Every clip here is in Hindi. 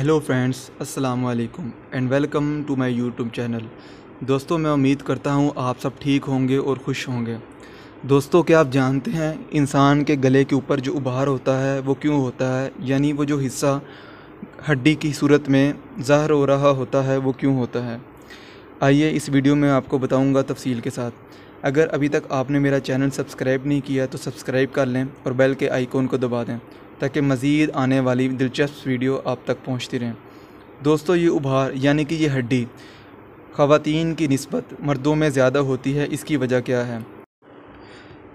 हेलो फ्रेंड्स, अस्सलाम वालेकुम and welcome to my YouTube channel. दोस्तों, मैं उम्मीद करता हूँ आप सब ठीक होंगे और खुश होंगे। दोस्तों, क्या आप जानते हैं इंसान के गले के ऊपर जो उभार होता है वो क्यों होता है, यानी वो जो हिस्सा हड्डी की सूरत में ज़ाहिर हो रहा होता है वो क्यों होता है। आइए इस वीडियो में आपको बताऊंगा तफसील के साथ। अगर अभी तक आपने मेरा चैनल सब्सक्राइब नहीं किया तो सब्सक्राइब कर लें और बेल के आइकॉन को दबा दें ताकि मज़ीद आने वाली दिलचस्प वीडियो आप तक पहुंचती रहें। दोस्तों, ये उभार यानी कि ये हड्डी ख़वातीन की निस्बत मर्दों में ज़्यादा होती है। इसकी वजह क्या है?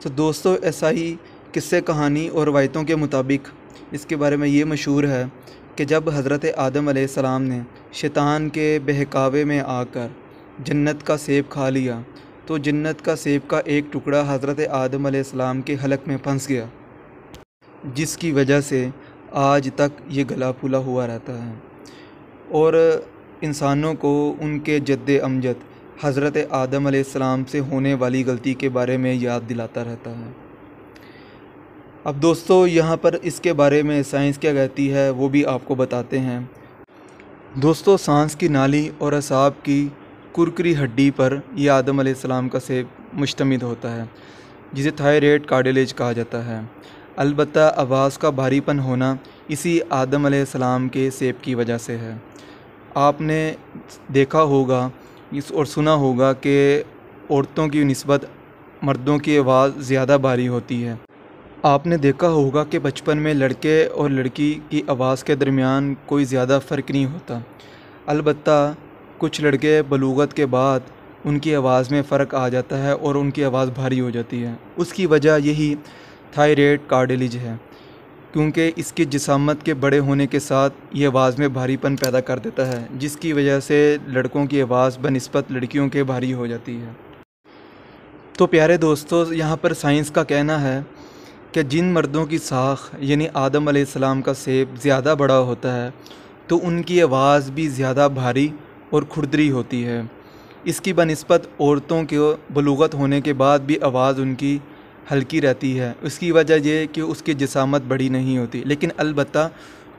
तो दोस्तों, ऐसा ही किस्से कहानी और रवायतों के मुताबिक इसके बारे में ये मशहूर है कि जब हज़रत आदम अलैहिस्सलाम ने शैतान के बहकावे में आकर जन्नत का सेब खा लिया तो जन्नत का सेब का एक टुकड़ा हज़रत आदम अलैहिस्सलाम के हलक में फंस गया, जिसकी वजह से आज तक ये गला फूला हुआ रहता है और इंसानों को उनके जद्दे अमजद हज़रत आदम अलैहिस्सलाम से होने वाली गलती के बारे में याद दिलाता रहता है। अब दोस्तों, यहाँ पर इसके बारे में साइंस क्या कहती है वो भी आपको बताते हैं। दोस्तों, सांस की नाली और असाब की कुरकुरी हड्डी पर यह आदम अलैहिस्सलाम का सेब मुश्तमिल होता है, जिसे थायराइड कार्टिलेज कहा जाता है। अलबत्ता आवाज़ का भारीपन होना इसी आदम अलैहिस्सलाम के सेब की वजह से है। आपने देखा होगा और सुना होगा कि औरतों की निस्बत मर्दों की आवाज़ ज़्यादा भारी होती है। आपने देखा होगा कि बचपन में लड़के और लड़की की आवाज़ के दरमियान कोई ज़्यादा फ़र्क नहीं होता। अलबत्ता कुछ लड़के बलूगत के बाद उनकी आवाज़ में फ़र्क आ जाता है और उनकी आवाज़ भारी हो जाती है। उसकी वजह यही थायराइड कार्टिलेज है, क्योंकि इसकी जिसामत के बड़े होने के साथ ये आवाज़ में भारीपन पैदा कर देता है, जिसकी वजह से लड़कों की आवाज़ बनिस्बत लड़कियों के भारी हो जाती है। तो प्यारे दोस्तों, यहाँ पर साइंस का कहना है कि जिन मर्दों की साख यानी आदम अलैहिस्सलाम का सेब ज़्यादा बड़ा होता है तो उनकी आवाज़ भी ज़्यादा भारी और खुरदरी होती है। इसकी बनिस्बत औरतों के बलूगत होने के बाद भी आवाज़ उनकी हल्की रहती है। उसकी वजह यह कि उसकी जिसामत बड़ी नहीं होती, लेकिन अलबत्ता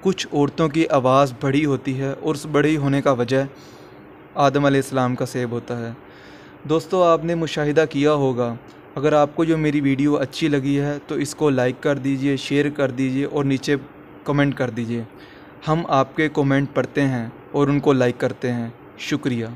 कुछ औरतों की आवाज़ बड़ी होती है और उस बड़ी होने का वजह आदम अलैहिस्सलाम का सेब होता है। दोस्तों, आपने मुशाहिदा किया होगा, अगर आपको जो मेरी वीडियो अच्छी लगी है तो इसको लाइक कर दीजिए, शेयर कर दीजिए और नीचे कमेंट कर दीजिए। हम आपके कमेंट पढ़ते हैं और उनको लाइक करते हैं। शुक्रिया।